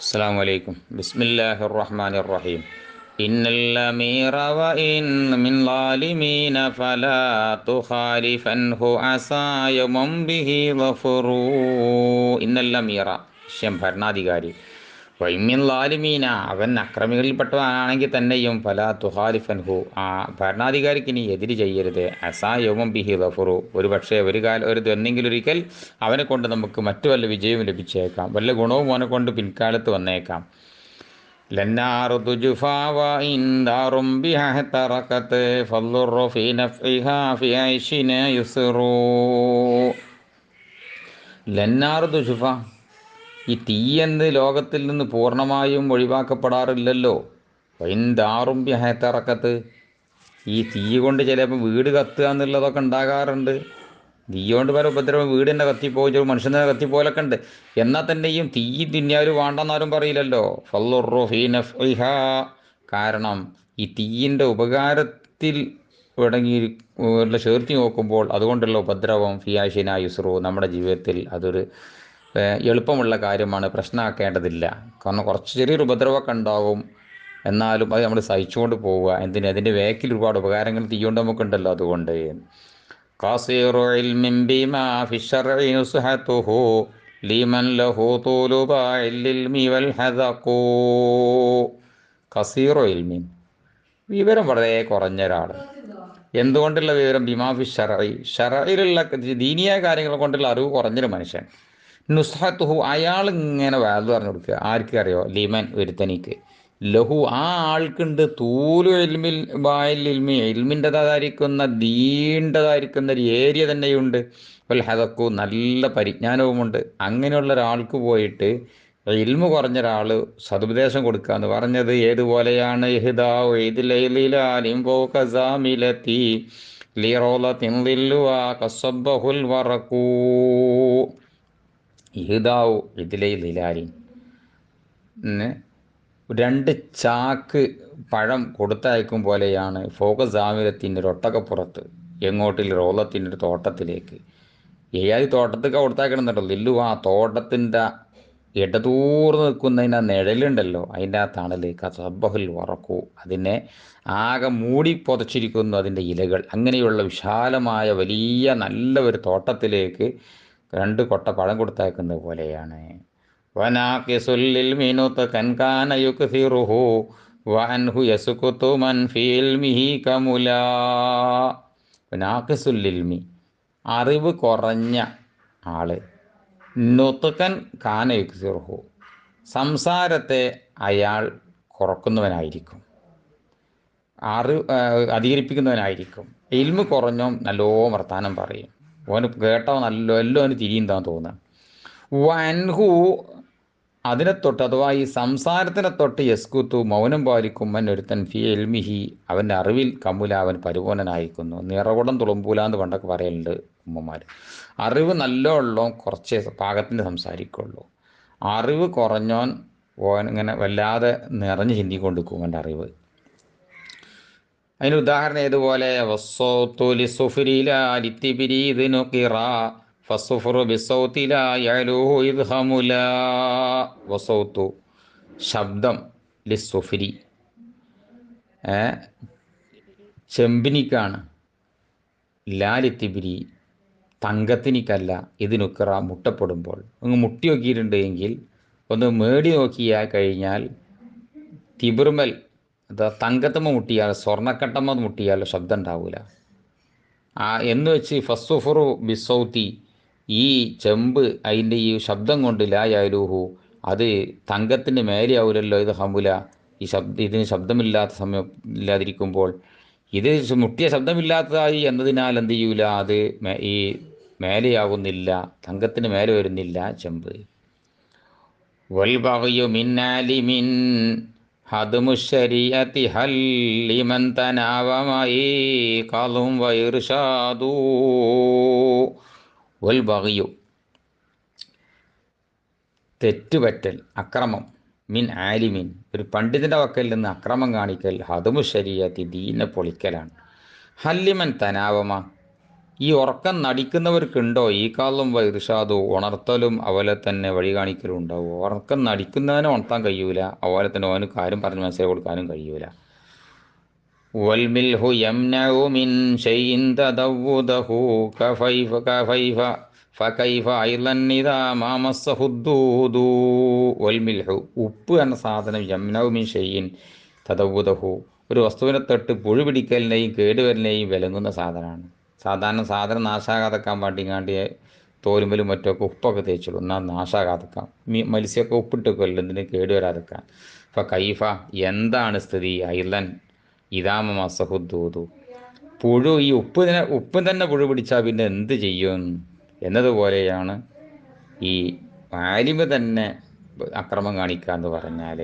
السلام عليكم بسم الله الرحمن الرحيم إن الأمير وإن من ظالمين فلا تخالفنه عسى يوم به ظفر إن الأمير ഭരണാധികാരി വൈമ്യൻ ലാലിമീന അവൻ അക്രമികളിൽപ്പെട്ടവനാണെങ്കിൽ തന്നെയും ഫലാ തുഹാലിഫൻഹു ആ ഭരണാധികാരിക്ക് ഇനി എതിര് ചെയ്യരുത് അസാ യോമം ബിഹി ഗഫുറു ഒരു പക്ഷേ എന്തെങ്കിലും ഒരിക്കൽ അവനെ കൊണ്ട് നമുക്ക് മറ്റു വല്ല വിജയവും ലഭിച്ചേക്കാം, വല്ല ഗുണവും അവനെ കൊണ്ട് പിൻകാലത്ത് വന്നേക്കാം. ലന്നാറു തുജുഫാ വഇൻ ദാറും ബിഹാ തറകത് ഫളുറു ഫീ നഫ്ഇഹാ ഫീ ഐശിന യുസ്റു. ലന്നാറു തുജുഫ ഈ തീയെന്ന് ലോകത്തിൽ നിന്ന് പൂർണ്ണമായും ഒഴിവാക്കപ്പെടാറില്ലല്ലോ. വൈന്താറും ഹേത്തറക്കത്ത് ഈ തീ കൊണ്ട് ചിലപ്പോൾ വീട് കത്തുക എന്നുള്ളതൊക്കെ ഉണ്ടാകാറുണ്ട്. തീ കൊണ്ട് പല ഉപദ്രവം, വീട് തന്നെ കത്തിപ്പോയി, ഒരു മനുഷ്യനെ കത്തിപ്പോലൊക്കെ ഉണ്ട്. എന്നാൽ തന്നെയും തീ തിന്നിയാലും വേണ്ടെന്നാരും പറയില്ലല്ലോ. ഫല്ലുറുഹീനഫ്ഇഹാ കാരണം ഈ തീയിൻ്റെ ഉപകാരത്തിൽ ഉള്ള ചേർത്തി നോക്കുമ്പോൾ അതുകൊണ്ടുള്ള ഉപദ്രവം ഫിയാഷിന യുസ്റു നമ്മുടെ ജീവിതത്തിൽ അതൊരു എളുപ്പമുള്ള കാര്യമാണ്, പ്രശ്നമാക്കേണ്ടതില്ല. കാരണം കുറച്ച് ചെറിയൊരു ഉപദ്രവമൊക്കെ ഉണ്ടാവും, എന്നാലും അത് നമ്മൾ സഹിച്ചുകൊണ്ട് പോവുക. അതിൻ്റെ വേക്കിൽ ഒരുപാട് ഉപകാരങ്ങൾ തീയുകൊണ്ട് നമുക്കുണ്ടല്ലോ. അതുകൊണ്ട് ഖാസിറു ഇൽമിൻ ബിമാ ഫി ശർഇ നുസ്ഹതുഹു ലിമൻ ലഹു തൂലു ബാഇൽ ഇൽമി വൽ ഹദഖു. ഖസീറു ഇൽമിൻ വിവരം വളരെ കുറഞ്ഞ ഒരാൾ. എന്തുകൊണ്ടുള്ള വിവരം? ബിമാ ഫി ശർഇ ശർഇലുള്ള ദീനിയായ കാര്യങ്ങൾ കൊണ്ടുള്ള അറിവ് കുറഞ്ഞൊരു മനുഷ്യൻ. നുസ്ഹത്തുഹു അയാൾ ഇങ്ങനെ വാത് പറഞ്ഞു കൊടുക്കുക. ആർക്കും അറിയോ? ലിമൻ ഒരുത്തനിക്ക്, ലഹു ആ ആൾക്കുണ്ട്, തൂലു ഇൽമിൽ ബായിൽ ഇൽമി ഇൽമിൻ്റെതായിരിക്കുന്ന നീണ്ടതായിരിക്കുന്ന ഒരു ഏരിയ തന്നെയുണ്ട്. വൽ ഹദഖു നല്ല പരിജ്ഞാനവുമുണ്ട്. അങ്ങനെയുള്ള ഒരാൾക്ക് പോയിട്ട് ഇൽമു കുറഞ്ഞ ഒരാൾ സതുപദേശം കൊടുക്കുക എന്ന് പറഞ്ഞത് ഏതുപോലെയാണ്? ഇഹ്ദാവു ഇതിലെ ലിലാലിൻ രണ്ട് ചാക്ക് പഴം കൊടുത്തയക്കും പോലെയാണ് ഫോക്കസാമിരത്തിൻ്റെ ഒരു ഒട്ടകപ്പുറത്ത് എങ്ങോട്ടിൽ റോളത്തിൻ്റെ ഒരു തോട്ടത്തിലേക്ക്. ഏയാതി തോട്ടത്തേക്ക് കൊടുത്തയക്കണമെന്നുണ്ടല്ലോ. ലില്ലു ആ തോട്ടത്തിൻ്റെ ഇടതൂർന്ന് നിൽക്കുന്നതിൻ്റെ നിഴലുണ്ടല്ലോ, അതിൻ്റെ ആ തണൽ കസബഹുൽ വറക്കു അതിനെ ആകെ മൂടി പുതച്ചിരിക്കുന്നു അതിൻ്റെ ഇലകൾ. അങ്ങനെയുള്ള വിശാലമായ വലിയ നല്ല ഒരു തോട്ടത്തിലേക്ക് രണ്ട് കൊട്ട പഴം കൊടുത്തയക്കുന്നത് പോലെയാണ്. വനാഖിസുല്ലിൽ മിനുത്ത് കൻകാന യുക്സിറുഹു വഅൻഹു യസ്കുതു മൻ ഫീ ഇൽമിഹി കമുലാ. വനാഖിസുല്ലിൽമി അറിവ് കുറഞ്ഞ ആള്, നുത്കൻ കാന യുക്സിറുഹു സംസാരത്തെ അയാൾ കുറക്കുന്നവനായിരിക്കും, അധികരിപ്പിക്കുന്നവനായിരിക്കും. ഇൽമു കുറഞ്ഞോ നല്ലോ വർത്താനം പറയും, ഓന് കേട്ടോ നല്ല എല്ലാം അവന് തിരിയുന്താന്ന് തോന്നുക. വൻഹു അതിനെ തൊട്ട് അഥവാ ഈ സംസാരത്തിനെ തൊട്ട് യസ്കുത്തു മൗനം പാലിക്കും മൻ ഒരുത്തൻ ഫി എൽമിഹി അവൻ്റെ അറിവിൽ കമുല അവൻ പരിപൂർണനായിരിക്കുന്നു. നിറകുടം തുളുമ്പൂലാന്ന് പണ്ടൊക്കെ പറയലുണ്ട് ഉമ്മമാർ. അറിവ് നല്ല ഉള്ളോ കുറച്ചേ പാകത്തിന് സംസാരിക്കുള്ളൂ. അറിവ് കുറഞ്ഞോൻ ഓൻ ഇങ്ങനെ വല്ലാതെ നിറഞ്ഞ് ചിന്തിക്കൊണ്ടിരിക്കും എൻ്റെ അറിവ്. അതിന് ഉദാഹരണം ഏതുപോലെ? ശബ്ദം ലിസുഫിരി ചെമ്പിനിക്കാണ്, ലാലിത്തിബിരി തങ്കത്തിനിക്കല്ല. ഇതിനുക്കിറ മുട്ടപ്പെടുമ്പോൾ ഒന്ന് മുട്ടി നോക്കിയിട്ടുണ്ട് എങ്കിൽ ഒന്ന് മേടി നോക്കിയാൽ കഴിഞ്ഞാൽ തിബിർമൽ തങ്കത്തമ്മ മുട്ടിയാൽ സ്വർണ്ണക്കട്ടമ്മ മുട്ടിയാലോ ശബ്ദം ഉണ്ടാവില്ല. എന്ന് വെച്ച് ഫസ്സുഫുറു ബിസൗത്തി ഈ ചെമ്പ് അതിൻ്റെ ഈ ശബ്ദം കൊണ്ട് ലായാലൂഹു അത് തങ്കത്തിൻ്റെ മേലെ ആവില്ലല്ലോ. ഇത് ഹമുല ഇതിന് ശബ്ദമില്ലാത്ത സമയം ഇല്ലാതിരിക്കുമ്പോൾ ഇത് മുട്ടിയ ശബ്ദമില്ലാത്തതായി എന്നതിനാൽ എന്ത് ചെയ്യൂല, അത് ഈ മേലെയാകുന്നില്ല, തങ്കത്തിന് മേലെ വരുന്നില്ല ചെമ്പ്. വൽ ബഗ്യു മിൻ ആലിമിൻ ഹദ്മുശ്ശരീഅത്തി ഹൽ ലിമൻ തനാവമൈ ഖളും വഇർഷാദു. വൽ ബഗ്യു തെറ്റുപറ്റൽ, അക്രമം, മിൻ ആലിമിൻ ഒരു പണ്ഡിതൻ്റെ വക്കൽ നിന്ന് അക്രമം കാണിക്കൽ, ഹദ്മുശ്ശരീഅത്തി ദീനെ പൊളിക്കലാണ്. ഹല്ലിമൻ തനാവമ ഈ ഉറക്കം നടിക്കുന്നവർക്കുണ്ടോ ഈ കാലും ഇർഷാദു ഉണർത്തലും അവലെ തന്നെ വഴി കാണിക്കലും ഉണ്ടാവും. ഉറക്കം നടിക്കുന്നവനെ ഉണർത്താൻ കഴിയൂല, അതുപോലെ തന്നെ അവന് കാര്യം പറഞ്ഞ് മനസ്സിലാക്കി കൊടുക്കാനും കഴിയൂല. വൽമിൽഹു യംനഉ മിൻ ഷൈഇൻ തദവ്വുദഹു കഫൈഫ ഫകൈഫ ഐളൻ ഇദാ മാ മസ്സഹുദ്ദൂദു. വൽമിൽഹു ഉപ്പ് എന്ന സാധനം യംനഉ മിൻ ഷൈഇൻ തദവ്വുദഹു ഒരു വസ്തുവിനെ തൊട്ട് പുഴു പിടിക്കലിനെയും കേടുവരലിനെയും വിലങ്ങുന്ന സാധനമാണ്. സാധാരണ സാധനം നാശാകാതെക്കാൻ വേണ്ടിങ്ങാണ്ട് തോലുമ്പലും മറ്റൊക്കെ ഉപ്പൊക്കെ തേച്ചുള്ളൂ, എന്നാൽ നാശാകാതെക്കാം. മത്സ്യമൊക്കെ ഉപ്പിട്ട് കൊല്ലും എന്തിന് കേടുവരാതെക്കാൻ. ഇപ്പം കൈഫ എന്താണ് സ്ഥിതി ഐലൻ ഇതാമ മസഹുദ്ദൂതു പുഴു ഈ ഉപ്പ് തന്നെ പുഴു പിടിച്ചാൽ പിന്നെ എന്ത് ചെയ്യും എന്നതുപോലെയാണ് ഈ ആലിമ് തന്നെ അക്രമം കാണിക്കുക എന്ന് പറഞ്ഞാൽ.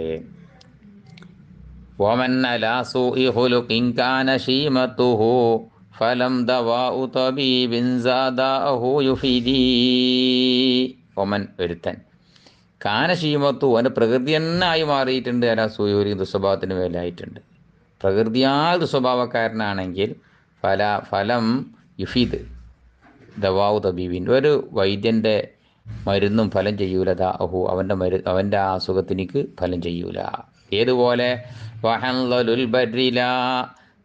ومن على سوء خلق كان شيمته فلم دواء طبيب زاداه يفيدي. ഒമൻ ഒരുത്തൻ കാനശീമത്തു അവൻ്റെ പ്രകൃതി തന്നെയായി മാറിയിട്ടുണ്ട്. അല്ല സൂയൂരി ദുസ്വഭാവത്തിന് മേലായിട്ടുണ്ട്. പ്രകൃതിയാൽ ദുസ്വഭാവക്കാരനാണെങ്കിൽ ഫലം യുഫീദ് ദവാഉ തബീബിൻ ഒരു വൈദ്യൻ്റെ മരുന്നും ഫലം ചെയ്യൂല. ദാഹു അവൻ്റെ ആ അസുഖത്തിനിക്ക് ഫലം ചെയ്യൂല. ഏതുപോലെ വഹൻലലുൽ ബർരിലാ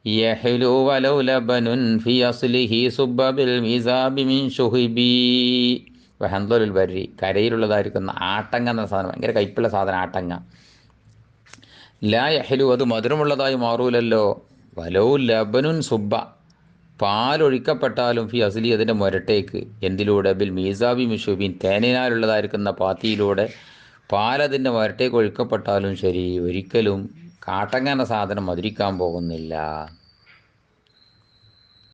യഹ്ലു വലൗ ലബനുൻ ഫി അസ്ലിഹി സുബ്ബ ബിൽ മിസാബി മിൻ ശുഹബി. വഹൻലലുൽ ബർരി കരയിലുള്ളതായിരിക്കുന്ന ആട്ടങ്ങ എന്ന സാധനം, ഭയങ്കര കയ്പുള്ള സാധനം ആട്ടങ്ങ. ലാ യഹ്ലു അത് മധുരമുള്ളതായി മാറൂലല്ലോ. വലൗ ലബനുൻ സുബ്ബ പാലൊഴിക്കപ്പെട്ടാലും ഫി അസ്ലി അതിൻ്റെ മുരട്ടേക്ക് എന്തിലൂടെ ബിൽ മീസാബി മിഷുബിൻ തേനിനാലുള്ളതായിരിക്കുന്ന പാത്തിയിലൂടെ പാലതിൻ്റെ മുരട്ടേക്ക് ഒഴിക്കപ്പെട്ടാലും ശരി ഒരിക്കലും കാട്ടങ്ങ എന്ന സാധനം മധുരിക്കാൻ പോകുന്നില്ല.